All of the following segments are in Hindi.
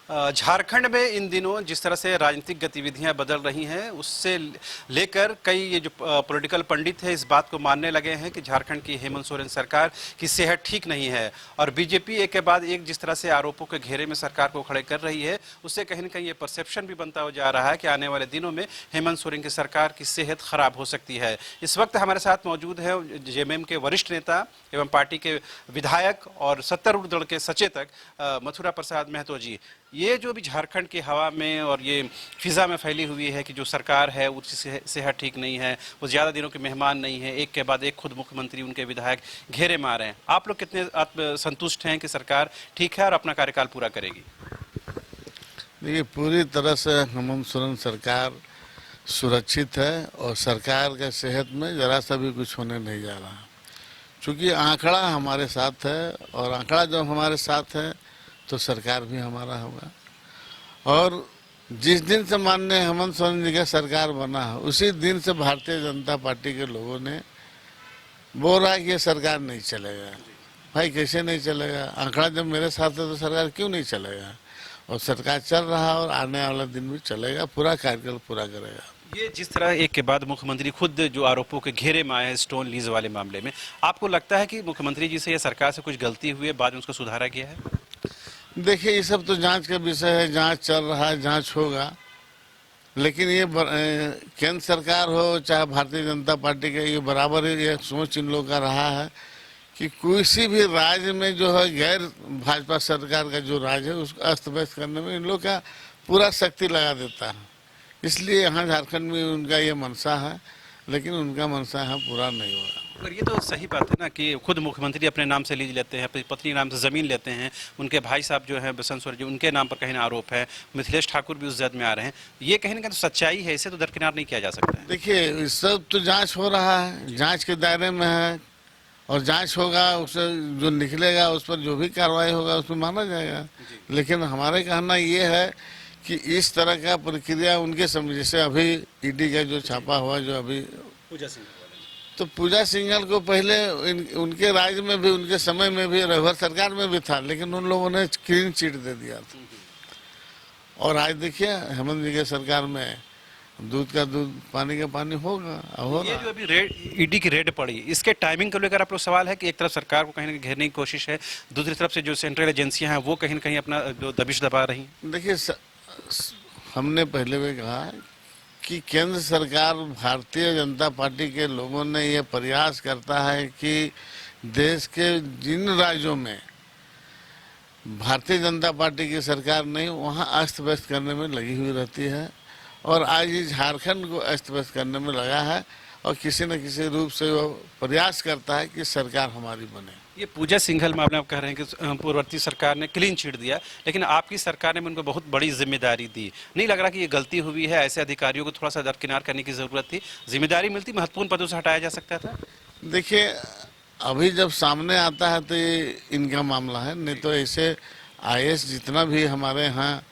झारखंड में इन दिनों जिस तरह से राजनीतिक गतिविधियां बदल रही हैं उससे लेकर कई ये जो पॉलिटिकल पंडित हैं इस बात को मानने लगे हैं कि झारखंड की हेमंत सोरेन सरकार की सेहत ठीक नहीं है और बीजेपी एक के बाद एक जिस तरह से आरोपों के घेरे में सरकार को खड़े कर रही है उससे कहीं ना कहीं ये परसेप्शन भी बनता हो जा रहा है कि आने वाले दिनों में हेमंत सोरेन की सरकार की सेहत खराब हो सकती है। इस वक्त हमारे साथ मौजूद है जेएमएम के वरिष्ठ नेता एवं पार्टी के विधायक और सत्तारूढ़ दल के सचेतक मथुरा प्रसाद महतो जी। ये जो भी झारखंड की हवा में और ये फिजा में फैली हुई है कि जो सरकार है उसकी सेहत ठीक नहीं है, वो ज़्यादा दिनों के मेहमान नहीं है, एक के बाद एक खुद मुख्यमंत्री उनके विधायक घेरे मारे हैं, आप लोग कितने संतुष्ट हैं कि सरकार ठीक है और अपना कार्यकाल पूरा करेगी? देखिए, पूरी तरह से हेमंत सोरेन सरकार सुरक्षित है और सरकार के सेहत में ज़रा सा भी कुछ होने नहीं जा रहा, क्योंकि आंकड़ा हमारे साथ है और आंकड़ा जब हमारे साथ है तो सरकार भी हमारा होगा। और जिस दिन से माननीय हेमंत सोरेन जी का सरकार बना है उसी दिन से भारतीय जनता पार्टी के लोगों ने बोल रहा है कि ये सरकार नहीं चलेगा। भाई कैसे नहीं चलेगा? आंकड़ा जब मेरे साथ है तो सरकार क्यों नहीं चलेगा? और सरकार चल रहा है और आने वाला दिन भी चलेगा, पूरा कार्यकाल पूरा करेगा। ये जिस तरह एक के बाद मुख्यमंत्री खुद जो आरोपों के घेरे में आए हैं स्टोन लीज वाले मामले में, आपको लगता है कि मुख्यमंत्री जी से या सरकार से कुछ गलती हुई है, बाद में उसको सुधारा गया है? देखिए, ये सब तो जांच का विषय है, जांच चल रहा है, जांच होगा। लेकिन ये केंद्र सरकार हो चाहे भारतीय जनता पार्टी का, ये बराबर ये सोच इन लोगों का रहा है कि किसी भी राज्य में जो है गैर भाजपा सरकार का जो राज्य है उसको अस्त व्यस्त करने में इन लोग का पूरा शक्ति लगा देता है। इसलिए यहाँ झारखंड में उनका ये मनसा है, लेकिन उनका मनसा यहाँ पूरा नहीं होगा। पर ये तो सही बात है ना कि खुद मुख्यमंत्री अपने नाम से लीज लेते हैं, अपनी पत्नी के नाम से ज़मीन लेते हैं, उनके भाई साहब जो हैं बसंत सोरेन जी उनके नाम पर कहीं ना आरोप है, मिथिलेश ठाकुर भी उस जद में आ रहे हैं, ये कहीं ना कहीं तो सच्चाई है, इसे तो दरकिनार नहीं किया जा सकता है। देखिए, इस सब तो जांच हो रहा है, जांच के दायरे में है और जांच होगा, उससे जो निकलेगा उस पर जो भी कार्रवाई होगा उसमें माना जाएगा। लेकिन हमारे कहना ये है कि इस तरह का प्रक्रिया उनके समझ, जैसे अभी ईडी का जो छापा हुआ जो अभी पूजा सिंह, तो पूजा सिंघल को पहले उनके राज्य में भी उनके समय में भी रघुवर सरकार में भी था, लेकिन उन लोगों ने क्लीन चिट दे दिया था। और आज देखिए हेमंत जी के सरकार में दूध का दूध पानी का पानी होगा। ये जो अभी ईडी की रेड पड़ी, इसके टाइमिंग को लेकर आप लोग सवाल है कि एक तरफ सरकार को कहीं ना कहीं घेरने की कोशिश है, दूसरी तरफ से जो सेंट्रल एजेंसियां हैं वो कहीं ना कहीं अपना जो दबिश दबा रही हैं। देखिए, हमने पहले भी कहा कि केंद्र सरकार भारतीय जनता पार्टी के लोगों ने यह प्रयास करता है कि देश के जिन राज्यों में भारतीय जनता पार्टी की सरकार नहीं, वहाँ अस्त व्यस्त करने में लगी हुई रहती है और आज ही झारखंड को अस्त व्यस्त करने में लगा है और किसी न किसी रूप से वो प्रयास करता है कि सरकार हमारी बने। ये पूजा सिंघल मामले आप कह रहे हैं कि पूर्ववर्ती सरकार ने क्लीन चिट दिया, लेकिन आपकी सरकार ने उनको बहुत बड़ी जिम्मेदारी दी, नहीं लग रहा कि ये गलती हुई है? ऐसे अधिकारियों को थोड़ा सा दरकिनार करने की जरूरत थी, जिम्मेदारी मिलती, महत्वपूर्ण पदों से हटाया जा सकता था। देखिए, अभी जब सामने आता है तो ये इनका मामला है, नहीं तो ऐसे आईएएस जितना भी हमारे यहाँ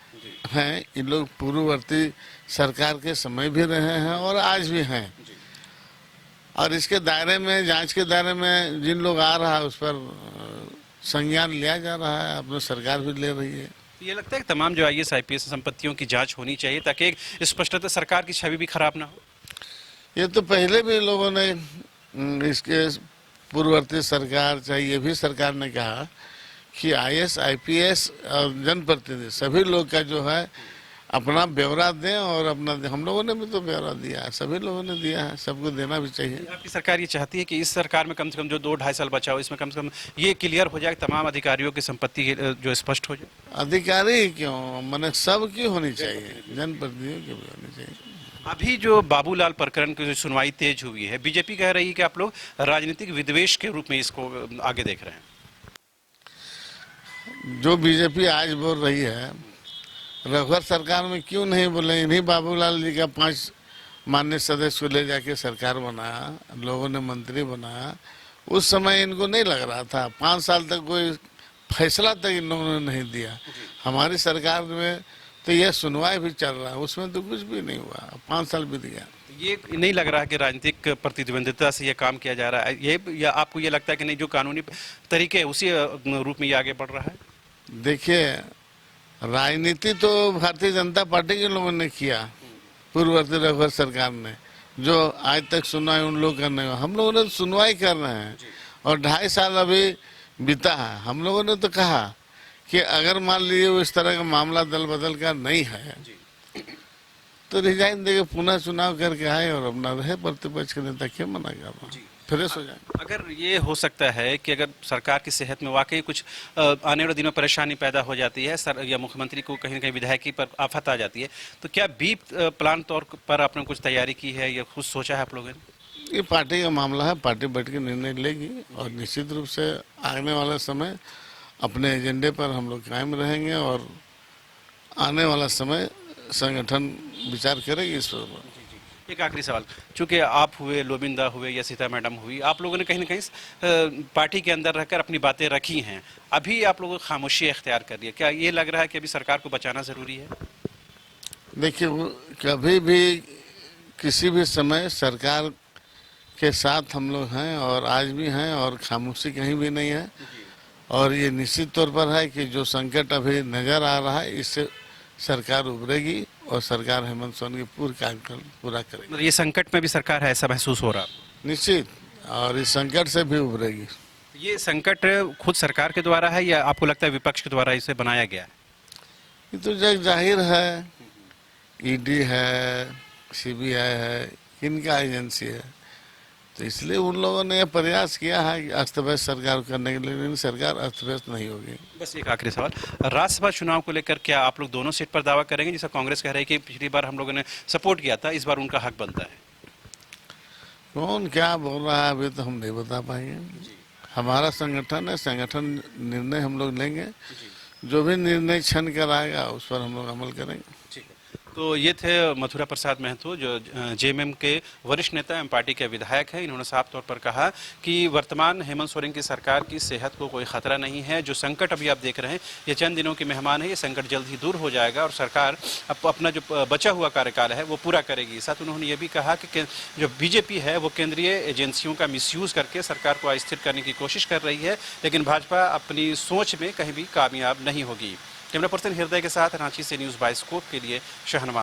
हैं इन लोग पूर्ववर्ती सरकार के समय भी रहे हैं और आज भी हैं। और इसके दायरे में, जांच के दायरे में जिन लोग आ रहा है उस पर संज्ञान लिया जा रहा है, अपनी सरकार भी ले रही है। ये लगता है कि तमाम जो आईएएस आईपीएस संपत्तियों की जांच होनी चाहिए ताकि एक स्पष्टता सरकार की छवि भी खराब ना हो। ये तो पहले भी लोगों ने इसके पूर्ववर्ती सरकार चाहे ये भी सरकार ने कहा कि आईएएस आईपीएस और जनप्रतिनिधि सभी लोग का जो है अपना ब्यौरा दें और अपना, हम लोगों ने भी तो ब्यौरा दिया है, सभी लोगों ने दिया है, सबको देना भी चाहिए। आपकी सरकार ये चाहती है कि इस सरकार में कम से कम जो 2-2.5 साल बचा हो इसमें कम से कम ये क्लियर हो जाए, तमाम अधिकारियों की संपत्ति जो स्पष्ट हो जाए? अधिकारी क्यों, मैंने सबकी होनी चाहिए, जनप्रतिनिधियों की भी होनी चाहिए। अभी जो बाबूलाल प्रकरण की जो सुनवाई तेज हुई है, बीजेपी कह रही है कि आप लोग राजनीतिक विद्वेष के रूप में इसको आगे देख रहे हैं। जो बीजेपी आज बोल रही है, रघुवर सरकार में क्यों नहीं बोले? इन्हीं बाबूलाल जी का 5 माननीय सदस्य को ले जाके सरकार बनाया, लोगों ने मंत्री बनाया। उस समय इनको नहीं लग रहा था, 5 साल तक कोई फैसला तक इन लोगों ने नहीं दिया। हमारी सरकार में तो यह सुनवाई भी चल रहा है, उसमें तो कुछ भी नहीं हुआ, 5 साल बीत गया। ये नहीं लग रहा कि राजनीतिक प्रतिद्वंदिता से ये काम किया जा रहा है, ये या आपको ये लगता है कि नहीं जो कानूनी तरीके है उसी रूप में ये आगे बढ़ रहा है? देखिए, राजनीति तो भारतीय जनता पार्टी के लोगों ने किया, पूर्ववर्ती रघुवर सरकार ने, जो आज तक सुनवाई उन लोग करने में, हम लोगों ने तो सुनवाई कर रहे हैं और 2.5 साल अभी बीता है। हम लोगों ने तो कहा कि अगर मान लीजिए वो इस तरह का मामला दल बदल का नहीं है तो रिजाइन देके पुनः चुनाव करके आए और अपना रहे प्रतिपक्ष के नेता, क्यों मना कर रहा हूँ, फ्रेश हो जाए। अगर ये हो सकता है कि अगर सरकार की सेहत में वाकई कुछ आने वाले दिनों में परेशानी पैदा हो जाती है सर, या मुख्यमंत्री को कहीं न कहीं विधायकी पर आफत आ जाती है, तो क्या बी प्लान तौर पर आपने कुछ तैयारी की है या कुछ सोचा है आप लोगों ने? ये पार्टी का मामला है, पार्टी बैठ के निर्णय लेगी और निश्चित रूप से आने वाला समय अपने एजेंडे पर हम लोग कायम रहेंगे और आने वाला समय संगठन विचार करेगी इस पर। एक आखिरी सवाल, चूंकि आप हुए, लोबिंदा हुए या सीता मैडम हुई, आप लोगों ने कहीं ना कहीं पार्टी के अंदर रहकर अपनी बातें रखी हैं, अभी आप लोगों को खामोशी इख्तियार कर रही है, क्या ये लग रहा है कि अभी सरकार को बचाना ज़रूरी है? देखिए, कभी भी किसी भी समय सरकार के साथ हम लोग हैं और आज भी हैं और खामोशी कहीं भी नहीं है। और ये निश्चित तौर पर है कि जो संकट अभी नज़र आ रहा है इससे सरकार उभरेगी और सरकार हेमंत सोरेन की पूरी कार्यक्रम पूरा करेगी। मतलब ये संकट में भी सरकार है ऐसा महसूस हो रहा? निश्चित, और इस संकट से भी उभरेगी। ये संकट खुद सरकार के द्वारा है या आपको लगता है विपक्ष के द्वारा इसे बनाया गया है? ये तो जग जाहिर है, ईडी है, सीबीआई है, इनका एजेंसी है, तो इसलिए उन लोगों ने यह प्रयास किया है कि अस्त व्यस्त सरकार करने के लिए, लेकिन सरकार अस्त व्यस्त नहीं होगी। बस एक आखिरी सवाल, राज्यसभा चुनाव को लेकर क्या आप लोग दोनों सीट पर दावा करेंगे? जैसा कांग्रेस कह रही है कि पिछली बार हम लोगों ने सपोर्ट किया था, इस बार उनका हक बनता है। कौन क्या बोल रहा है अभी तो हम नहीं बता पाएंगे। हमारा संगठन है, संगठन निर्णय हम लोग लेंगे, जो भी निर्णय क्षण कर आएगा उस पर हम लोग अमल करेंगे। तो ये थे मथुरा प्रसाद महतो, जो जेएमएम के वरिष्ठ नेता एवं पार्टी के विधायक हैं। इन्होंने साफ तौर पर कहा कि वर्तमान हेमंत सोरेन की सरकार की सेहत को कोई खतरा नहीं है। जो संकट अभी आप देख रहे हैं ये चंद दिनों के मेहमान है, ये संकट जल्द ही दूर हो जाएगा और सरकार अपना जो बचा हुआ कार्यकाल है वो पूरा करेगी। साथ उन्होंने ये भी कहा कि जो बीजेपी है वो केंद्रीय एजेंसियों का मिसयूज़ करके सरकार को अस्थिर करने की कोशिश कर रही है, लेकिन भाजपा अपनी सोच में कहीं भी कामयाब नहीं होगी। कैमरा पर्सन हृदय के साथ रांची से न्यूज़ बाइस्कोप के लिए शहनवाज।